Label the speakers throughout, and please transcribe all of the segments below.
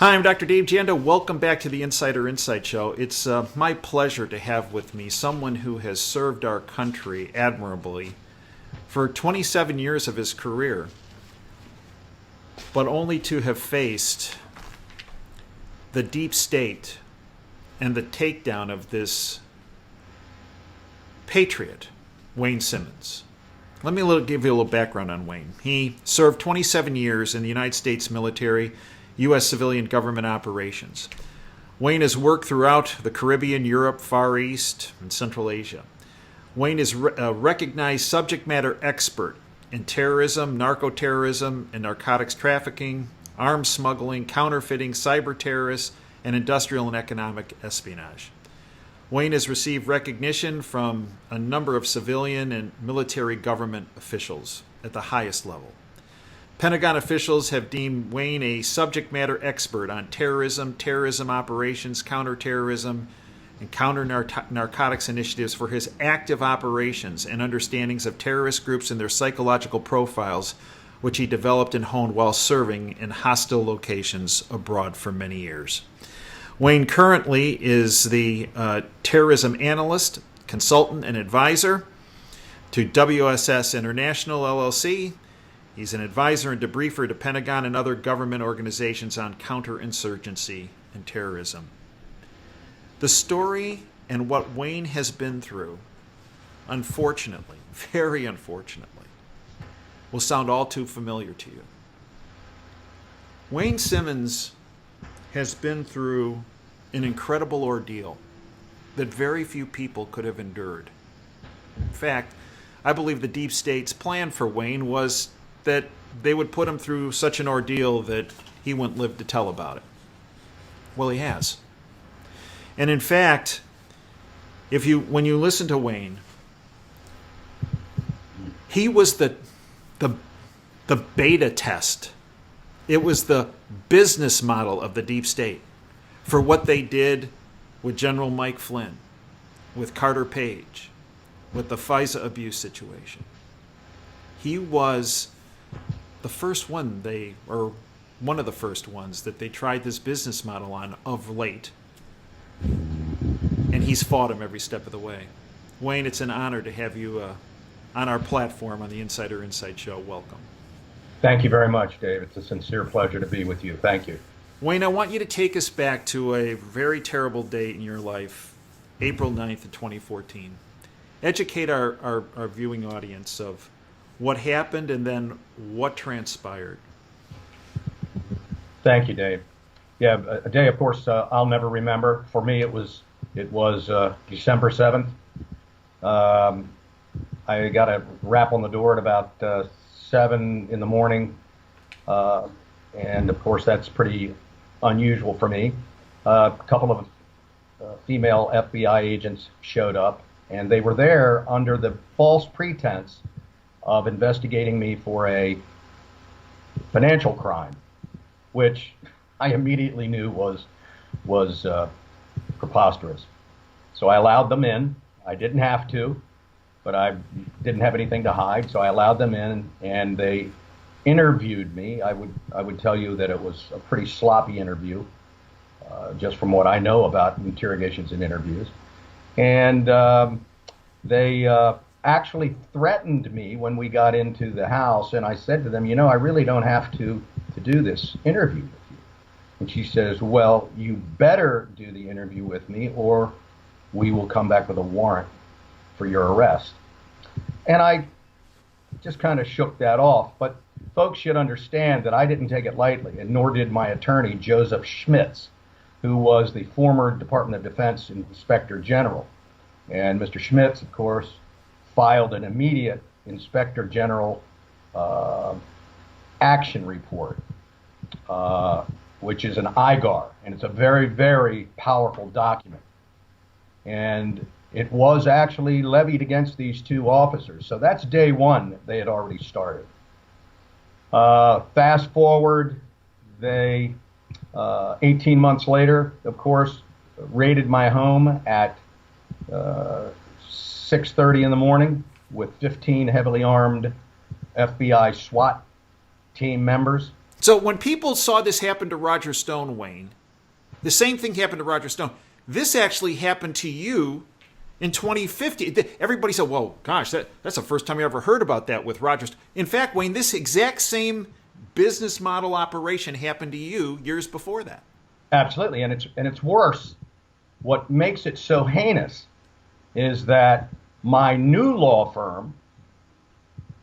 Speaker 1: Hi, I'm Dr. Dave Janda. Welcome back to the Insider Insight Show. It's my pleasure to have with me someone who has served our country admirably for 27 years of his career, but only to have faced the deep state and the takedown of this patriot, Wayne Simmons. Let me give you a little background on Wayne. He served 27 years in the United States military, U.S. civilian government operations. Wayne has worked throughout the Caribbean, Europe, Far East, and Central Asia. Wayne is a recognized subject matter expert in terrorism, narco-terrorism, and narcotics trafficking, arms smuggling, counterfeiting, cyber terrorists, and industrial and economic espionage. Wayne has received recognition from a number of civilian and military government officials at the highest level. Pentagon officials have deemed Wayne a subject matter expert on terrorism, terrorism operations, counterterrorism, and counter-narcotics initiatives for his active operations and understandings of terrorist groups and their psychological profiles, which he developed and honed while serving in hostile locations abroad for many years. Wayne currently is the terrorism analyst, consultant, and advisor to WSS International, LLC. He's an advisor and debriefer to Pentagon and other government organizations on counterinsurgency and terrorism. The story and what Wayne has been through, unfortunately, very unfortunately, will sound all too familiar to you. Wayne Simmons has been through an incredible ordeal that very few people could have endured. In fact, I believe the deep state's plan for Wayne was that they would put him through such an ordeal that he wouldn't live to tell about it. Well, he has. And in fact, when you listen to Wayne, he was the beta test. It was the business model of the deep state for what they did with General Mike Flynn, with Carter Page, with the FISA abuse situation. He was the first one or one of the first ones that they tried this business model on of late. And he's fought him every step of the way. Wayne, it's an honor to have you on our platform on the Insider Insight Show. Welcome.
Speaker 2: Thank you very much, Dave. It's a sincere pleasure to be with you. Thank you.
Speaker 1: Wayne, I want you to take us back to a very terrible date in your life, April 9th of 2014. Educate our viewing audience of what happened and then what transpired.
Speaker 2: Thank you, Dave. Yeah, a day, of course, I'll never remember. For me, it was December 7th. I got a rap on the door at about 7 in the morning, and of course that's pretty unusual for me. A couple of female FBI agents showed up, and they were there under the false pretense of investigating me for a financial crime, which I immediately knew was preposterous. So I allowed them in. I didn't have to, but I didn't have anything to hide, so I allowed them in, and they interviewed me. I would tell you that it was a pretty sloppy interview, just from what I know about interrogations and interviews. And they actually threatened me when we got into the house, and I said to them, I really don't have to do this interview with you. And she says, well, you better do the interview with me, or we will come back with a warrant for your arrest. And I just kind of shook that off. But folks should understand that I didn't take it lightly, and nor did my attorney, Joseph Schmitz, who was the former Department of Defense Inspector General. And Mr. Schmitz, of course, filed an immediate Inspector General action report, which is an IGAR, and it's a very, very powerful document. And it was actually levied against these two officers. So that's day one. They had already started. Fast forward, they, 18 months later, of course, raided my home at 6:30 in the morning with 15 heavily armed FBI SWAT team members.
Speaker 1: So when people saw this happen to Roger Stone, Wayne, the same thing happened to Roger Stone. This actually happened to you in 2050. Everybody said, well, gosh, that's the first time I ever heard about that with Roger Stone. In fact, Wayne, this exact same business model operation happened to you years before that.
Speaker 2: Absolutely, and it's worse. What makes it so heinous is that my new law firm,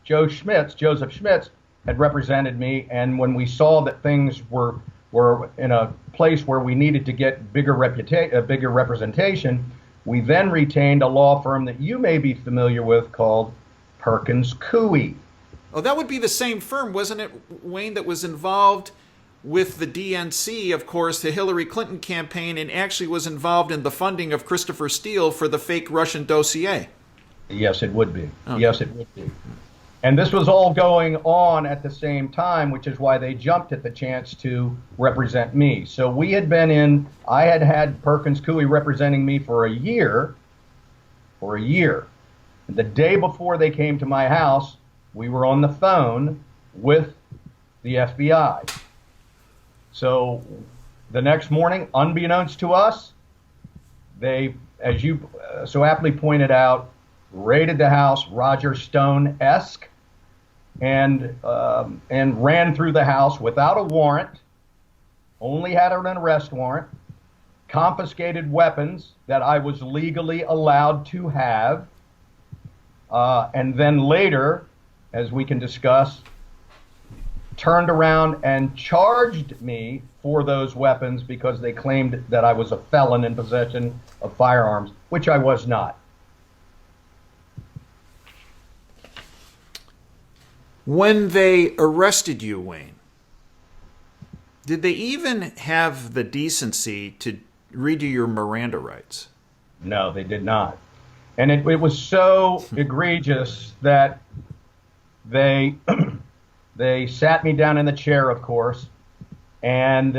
Speaker 2: Joseph Schmitz, had represented me, and when we saw that things were in a place where we needed to get bigger representation, we then retained a law firm that you may be familiar with called Perkins Coie.
Speaker 1: Oh, that would be the same firm, wasn't it, Wayne, that was involved with the DNC, of course, the Hillary Clinton campaign, and actually was involved in the funding of Christopher Steele for the fake Russian dossier?
Speaker 2: Yes, it would be.
Speaker 1: Okay.
Speaker 2: Yes, it would be. And this was all going on at the same time, which is why they jumped at the chance to represent me. So I had had Perkins Coie representing me for a year. The day before they came to my house, we were on the phone with the FBI. So the next morning, unbeknownst to us, they, as you so aptly pointed out, raided the house Roger Stone-esque and ran through the house without a warrant, only had an arrest warrant, confiscated weapons that I was legally allowed to have, and then later, as we can discuss, turned around and charged me for those weapons because they claimed that I was a felon in possession of firearms, which I was not.
Speaker 1: When they arrested you, Wayne, did they even have the decency to read you your Miranda rights?
Speaker 2: No, they did not. And it was so egregious that they they sat me down in the chair, of course, and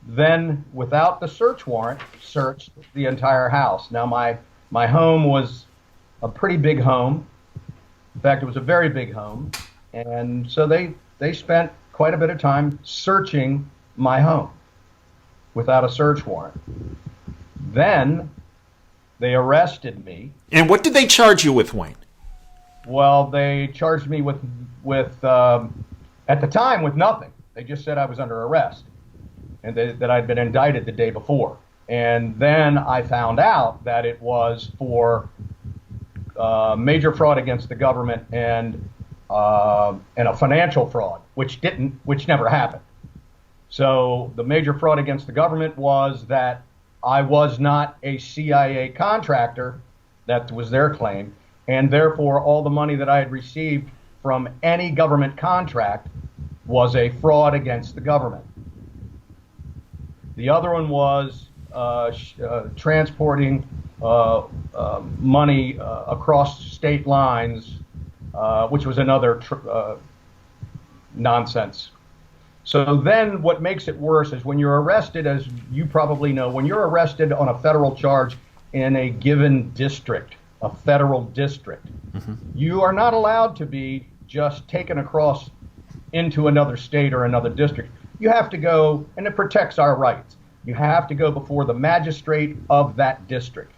Speaker 2: then, without the search warrant, searched the entire house. Now, my home was a pretty big home. In fact, it was a very big home. And so they spent quite a bit of time searching my home without a search warrant. Then they arrested me.
Speaker 1: And what did they charge you with, Wayne?
Speaker 2: Well, they charged me with at the time, with nothing. They just said I was under arrest and that I'd been indicted the day before. And then I found out that it was for major fraud against the government and a financial fraud, which never happened. So the major fraud against the government was that I was not a CIA contractor. That was their claim. And therefore, all the money that I had received from any government contract was a fraud against the government. The other one was transporting money across state lines, which was another nonsense. So then what makes it worse is when you're arrested, as you probably know, when you're arrested on a federal charge in a given district, a federal district, you are not allowed to be just taken across into another state or another district. You have to go, and it protects our rights, you have to go before the magistrate of that district.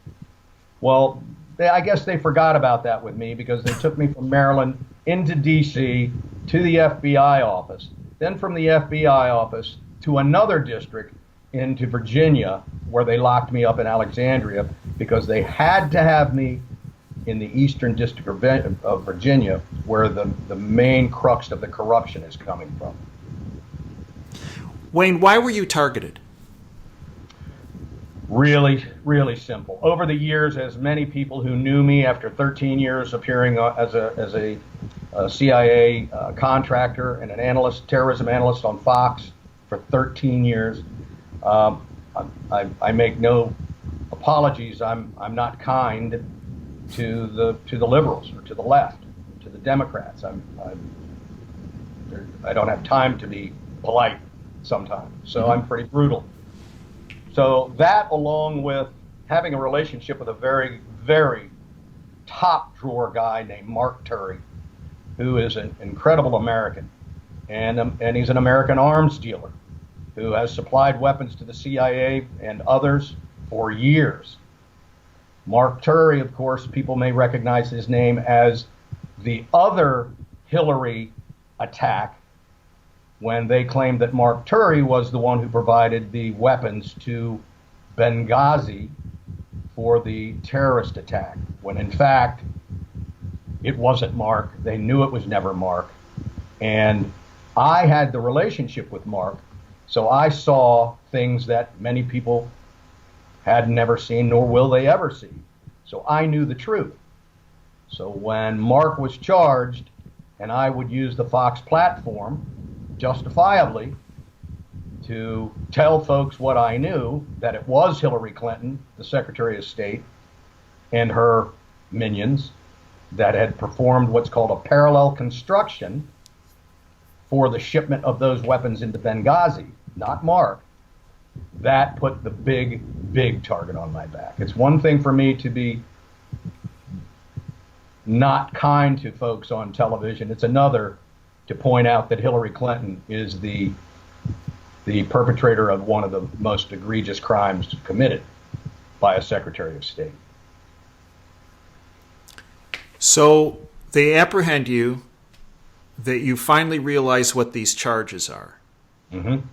Speaker 2: Well, I guess they forgot about that with me because they took me from Maryland into D.C. to the FBI office, then from the FBI office to another district into Virginia, where they locked me up in Alexandria because they had to have me in the Eastern District of Virginia, where the main crux of the corruption is coming from.
Speaker 1: Wayne, why were you targeted?
Speaker 2: Really, really simple. Over the years, as many people who knew me after 13 years appearing as a CIA contractor and an analyst, terrorism analyst on Fox for 13 years, I make no apologies. I'm not kind to the liberals or to the left, to the Democrats. I don't have time to be polite sometimes, so I'm pretty brutal. So that, along with having a relationship with a very, very top drawer guy named Mark Turry, who is an incredible American, and he's an American arms dealer who has supplied weapons to the CIA and others for years. Mark Turry, of course, people may recognize his name as the other Hillary attack, when they claimed that Mark Turry was the one who provided the weapons to Benghazi for the terrorist attack, when in fact it wasn't Mark. They knew it was never Mark. And I had the relationship with Mark, so I saw things that many people had never seen, nor will they ever see. So I knew the truth. So when Mark was charged, and I would use the Fox platform justifiably to tell folks what I knew, that it was Hillary Clinton, the Secretary of State, and her minions that had performed what's called a parallel construction for the shipment of those weapons into Benghazi, not Mark. That put the big target on my back. It's one thing for me to be not kind to folks on television. It's another to point out that Hillary Clinton is the perpetrator of one of the most egregious crimes committed by a Secretary of State.
Speaker 1: So they apprehend you, that you finally realize what these charges are.
Speaker 2: Mm-hmm.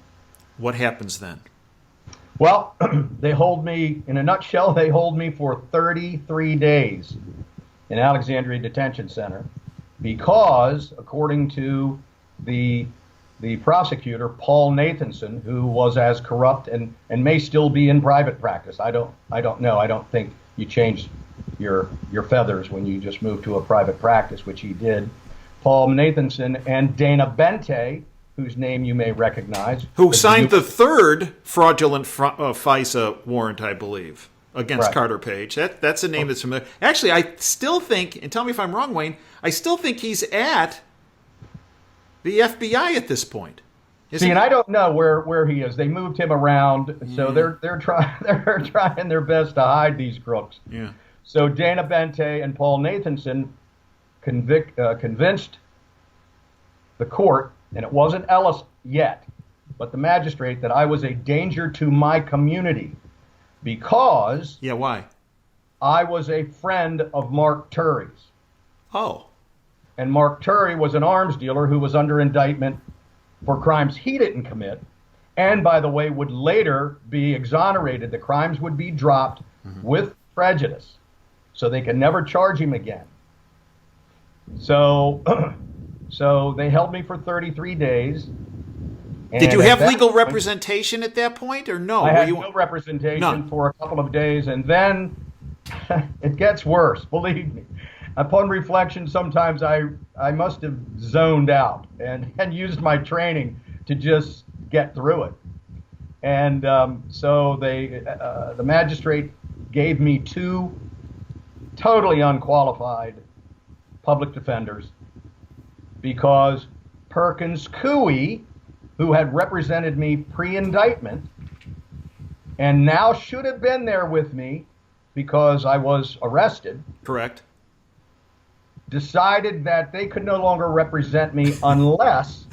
Speaker 1: What happens then?
Speaker 2: Well, they hold me, in a nutshell, they hold me for 33 days in Alexandria Detention Center because, according to the prosecutor, Paul Nathanson, who was as corrupt and may still be in private practice. I don't know. I don't think you change your feathers when you just move to a private practice, which he did. Paul Nathanson and Dana Bente, whose name you may recognize.
Speaker 1: Who signed the third fraudulent FISA warrant, I believe, against
Speaker 2: Right.
Speaker 1: Carter Page. That's a name that's familiar. Actually, I still think, and tell me if I'm wrong, Wayne, I still think he's at the FBI at this point.
Speaker 2: See, and I don't know where he is. They moved him around, so they're trying their best to hide these crooks.
Speaker 1: Yeah.
Speaker 2: So Dana Bente and Paul Nathanson convinced the court, and it wasn't Ellis yet, but the magistrate, that I was a danger to my community because
Speaker 1: Yeah, why?
Speaker 2: I was a friend of Mark Turry's.
Speaker 1: Oh.
Speaker 2: And Mark Turry was an arms dealer who was under indictment for crimes he didn't commit, and, by the way, would later be exonerated. The crimes would be dropped with prejudice, so they could never charge him again. So they held me for 33 days.
Speaker 1: Did you have legal representation at that point, or no?
Speaker 2: I had no representation for a couple of days, and then it gets worse, believe me. Upon reflection, sometimes I must have zoned out and used my training to just get through it. And so the magistrate gave me two totally unqualified public defenders because Perkins Coie, who had represented me pre-indictment and now should have been there with me because I was arrested.
Speaker 1: Correct.
Speaker 2: Decided that they could no longer represent me unless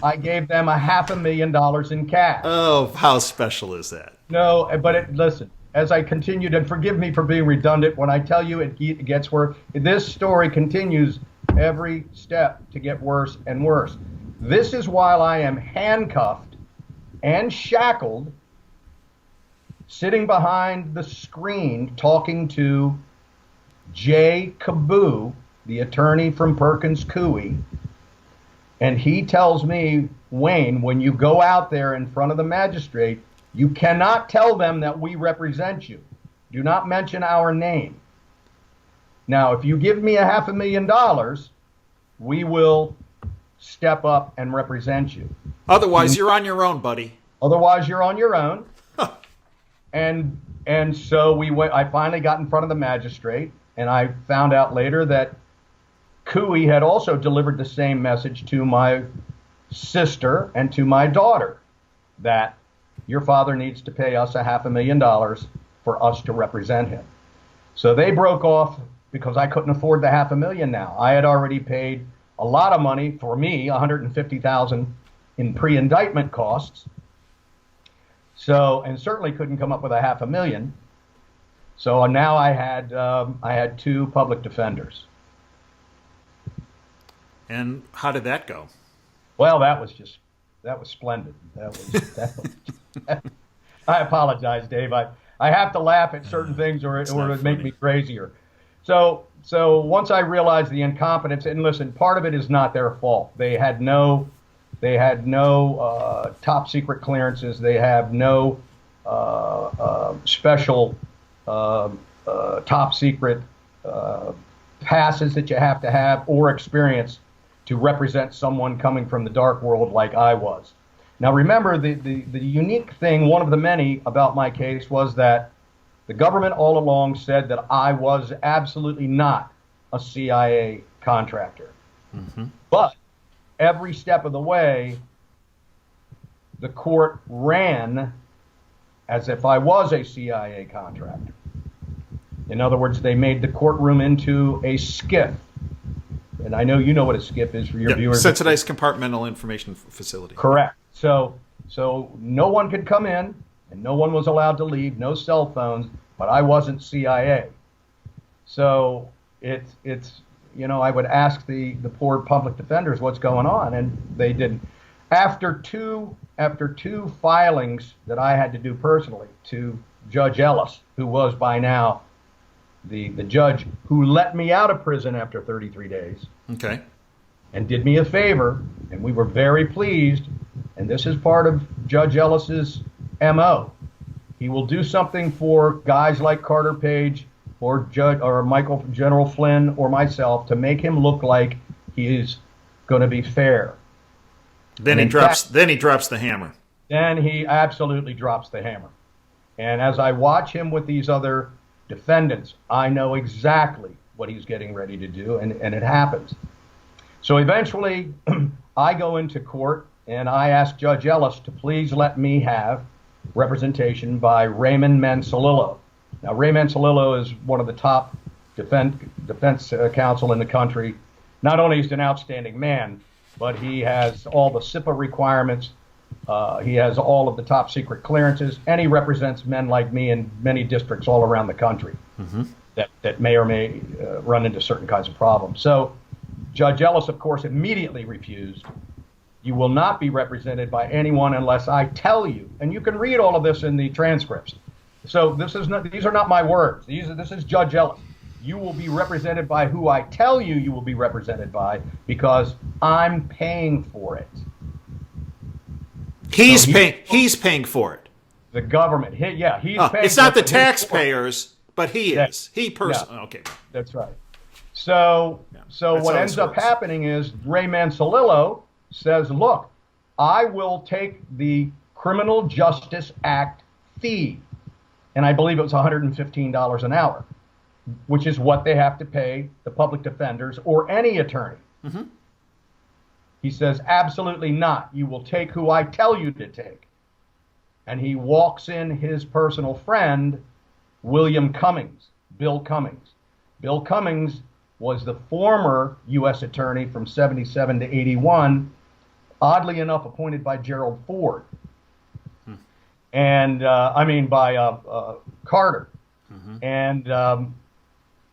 Speaker 2: I gave them $500,000 in cash.
Speaker 1: Oh, how special is that?
Speaker 2: No, but listen, as I continued, and forgive me for being redundant, when I tell you it gets worse, this story continues every step to get worse and worse. This is while I am handcuffed and shackled, sitting behind the screen talking to Jay Caboo, the attorney from Perkins Coie, and he tells me, Wayne, when you go out there in front of the magistrate, you cannot tell them that we represent you. Do not mention our name. Now, if you give me $500,000, we will step up and represent you.
Speaker 1: Otherwise, you're on your own, buddy.
Speaker 2: Otherwise, you're on your own. And so I finally got in front of the magistrate, and I found out later that Coie had also delivered the same message to my sister and to my daughter, that your father needs to pay us $500,000 for us to represent him. So they broke off because I couldn't afford the $500,000 now. I had already paid a lot of money for me, $150,000 in pre-indictment costs. So, and certainly couldn't come up with $500,000. So now I had two public defenders.
Speaker 1: And how did that go?
Speaker 2: Well, that was splendid. I apologize, Dave. I have to laugh at certain things or it would make me crazier. So once I realized the incompetence, and listen, part of it is not their fault. They had no top secret clearances. They have no special top secret passes that you have to have or experience to represent someone coming from the dark world like I was. Now remember, the unique thing, one of the many about my case, was that the government all along said that I was absolutely not a CIA contractor. Mm-hmm. But every step of the way, the court ran as if I was a CIA contractor. In other words, they made the courtroom into a SCIF. And I know you know what a SCIF is for your viewers.
Speaker 1: Sensitized Compartmental Information Facility.
Speaker 2: Correct. So no one could come in, and no one was allowed to leave, no cell phones, but I wasn't CIA. So it's I would ask the poor public defenders what's going on, and they didn't. After two filings that I had to do personally to Judge Ellis, who was by now the judge who let me out of prison after 33 days.
Speaker 1: Okay.
Speaker 2: And did me a favor, and we were very pleased, and this is part of Judge Ellis's MO. He will do something for guys like Carter Page or General Flynn or myself to make him look like he is going to be fair.
Speaker 1: Then he drops the hammer.
Speaker 2: Then he absolutely drops the hammer. And as I watch him with these other defendants, I know exactly what he's getting ready to do, and it happens. So eventually, I go into court, and I ask Judge Ellis to please let me have representation by Raymond Mansalillo. Now, Ray Mansalillo is one of the top defense counsel in the country. Not only is he an outstanding man, but he has all the SIPA requirements. He has all of the top secret clearances, and he represents men like me in many districts all around the country that may or may run into certain kinds of problems. So Judge Ellis, of course, immediately refused. You will not be represented by anyone unless I tell you. And you can read all of this in the transcripts. So these are not my words. This is Judge Ellis. You will be represented by who I tell you will be represented by, because I'm paying for it.
Speaker 1: He's paying for it.
Speaker 2: The government. He's paying.
Speaker 1: It's not the taxpayers, but he is. He personally. Okay.
Speaker 2: That's right. So what ends up happening is Ray Mansalillo says, look, I will take the Criminal Justice Act fee, and I believe it was $115 an hour, which is what they have to pay the public defenders or any attorney. Mm-hmm. He says, absolutely not. You will take who I tell you to take. And he walks in his personal friend, William Cummings, Bill Cummings. Bill Cummings was the former U.S. attorney from 77 to 81, oddly enough appointed by Gerald Ford. And by Carter. Mm-hmm. And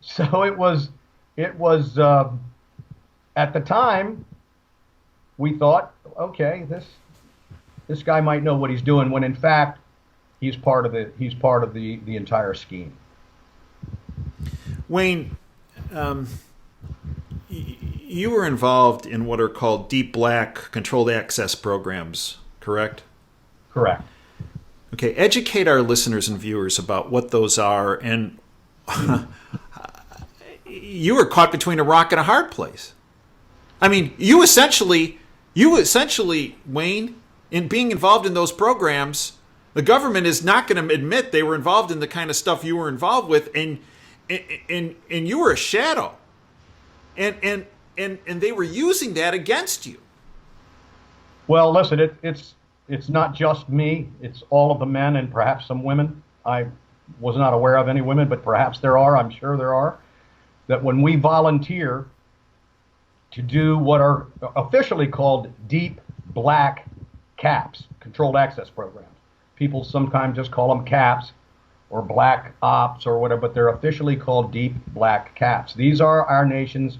Speaker 2: so it was at the time we thought, okay, this guy might know what he's doing, when in fact he's part of the entire scheme.
Speaker 1: Wayne, you were involved in what are called deep black controlled access programs, correct?
Speaker 2: Correct.
Speaker 1: Okay, educate our listeners and viewers about what those are. And you were caught between a rock and a hard place. I mean, you essentially, Wayne, in being involved in those programs, the government is not going to admit they were involved in the kind of stuff you were involved with, and you were a shadow, and they were using that against you.
Speaker 2: Well, listen, it's not just me. It's all of the men and perhaps some women. I was not aware of any women, but perhaps there are. I'm sure there are. That when we volunteer to do what are officially called deep black caps, controlled access programs. People sometimes just call them caps or black ops or whatever, but they're officially called deep black caps. These are our nation's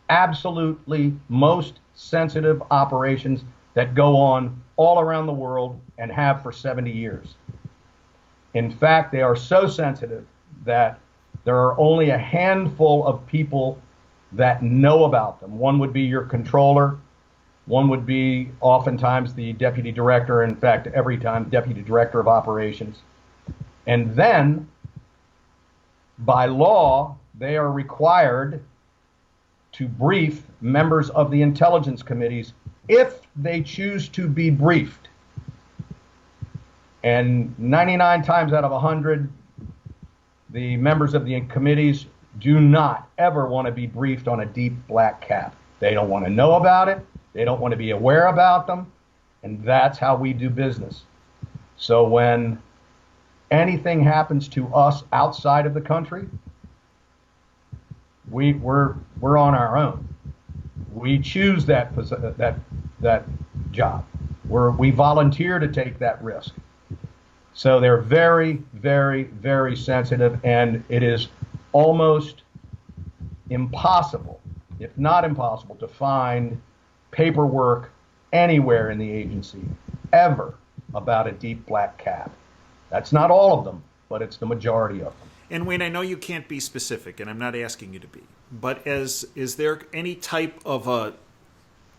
Speaker 2: absolutely most sensitive operations that go on all around the world and have for 70 years. In fact, they are so sensitive that there are only a handful of people that know about them. One would be your controller. One would be oftentimes the deputy director, in fact, every time, deputy director of operations. And then, by law, they are required to brief members of the intelligence committees if they choose to be briefed. And 99 times out of 100, the members of the committees do not ever want to be briefed on a deep black cap. They don't want to know about it. They don't want to be aware about them. And that's how we do business. So when anything happens to us outside of the country, we're on our own. We choose that job. We volunteer to take that risk. So they're very, very, very sensitive, and it is almost impossible, if not impossible, to find paperwork anywhere in the agency ever about a deep black cap. That's not all of them, but it's the majority of them.
Speaker 1: And Wayne, I know you can't be specific, and I'm not asking you to be, but is there any type of a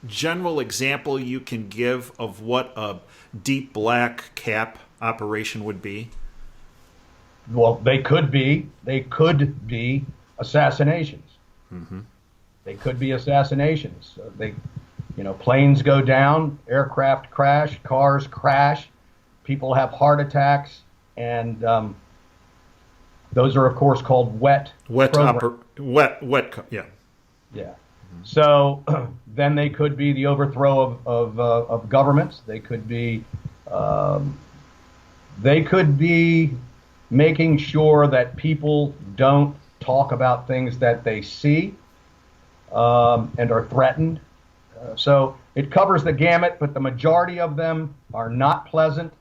Speaker 1: general example you can give of what a deep black cap operation would be?
Speaker 2: Well, they could be assassinations.
Speaker 1: Mm-hmm.
Speaker 2: They could be assassinations. Planes go down, aircraft crash, cars crash, people have heart attacks, and those are, of course, called wet. Yeah.
Speaker 1: Yeah.
Speaker 2: Mm-hmm. So then they could be the overthrow of governments. They could be making sure that people don't talk about things that they see and are threatened. So it covers the gamut, but the majority of them are not pleasant.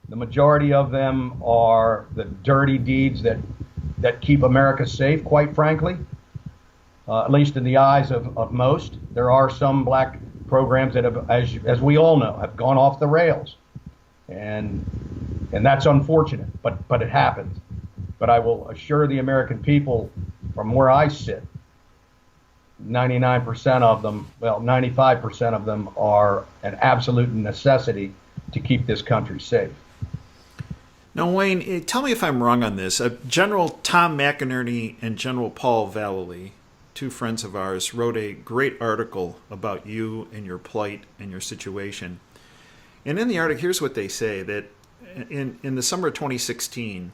Speaker 2: The majority of them are the dirty deeds that keep America safe, quite frankly, at least in the eyes of most. There are some black programs that have, as we all know, have gone off the rails. And that's unfortunate, but it happens. But I will assure the American people, from where I sit, 99% of them, well, 95% of them are an absolute necessity to keep this country safe.
Speaker 1: Now, Wayne, tell me if I'm wrong on this. General Tom McInerney and General Paul Vallely, two friends of ours, wrote a great article about you and your plight and your situation. And in the article, here's what they say, that in the summer of 2016,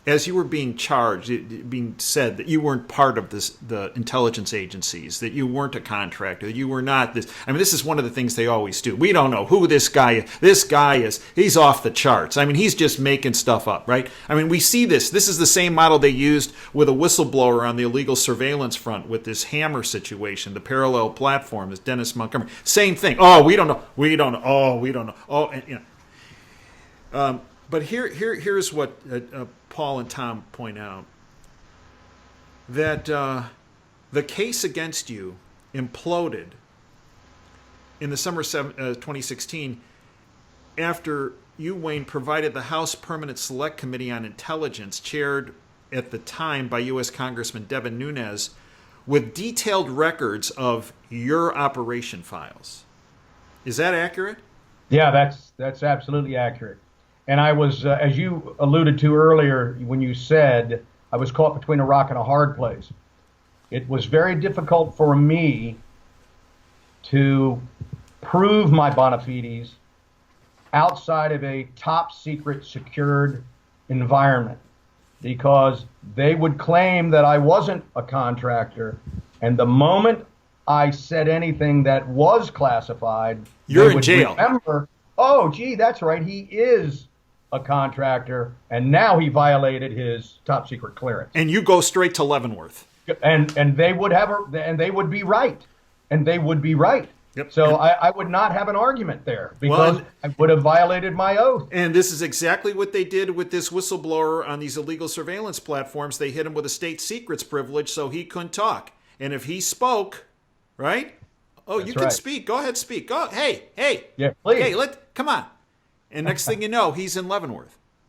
Speaker 1: as you were being charged, it being said that you weren't part of the intelligence agencies, that you weren't a contractor, that you were not this. I mean, this is one of the things they always do. We don't know who this guy is. This guy is, he's off the charts. I mean, he's just making stuff up, right? I mean, we see this. This is the same model they used with a whistleblower on the illegal surveillance front with this Hammer situation, the parallel platform, this Dennis Montgomery. Same thing. Oh, we don't know. We don't know. Oh, we don't know. Oh, and, you know. But here's what Paul and Tom point out, that the case against you imploded in the summer of 2016 after you, Wayne, provided the House Permanent Select Committee on Intelligence, chaired at the time by U.S. Congressman Devin Nunes, with detailed records of your operation files. Is that accurate?
Speaker 2: Yeah, that's absolutely accurate. And I was, as you alluded to earlier, when you said I was caught between a rock and a hard place. It was very difficult for me to prove my bona fides outside of a top secret secured environment, because they would claim that I wasn't a contractor. And the moment I said anything that was classified,
Speaker 1: you're in jail.
Speaker 2: Remember, oh, gee, that's right, he is a contractor, and now he violated his top secret clearance.
Speaker 1: And you go straight to Leavenworth.
Speaker 2: And they would have and they would be right. and they would be right.
Speaker 1: Yep.
Speaker 2: So I would not have an argument there because I would have violated my oath.
Speaker 1: And this is exactly what they did with this whistleblower on these illegal surveillance platforms. They hit him with a state secrets privilege so he couldn't talk. And if he spoke, right? Oh,
Speaker 2: That's
Speaker 1: you can
Speaker 2: right.
Speaker 1: speak. Go ahead, speak. Go. Hey.
Speaker 2: Yeah, please.
Speaker 1: Hey, come on. And next thing you know, he's in Leavenworth.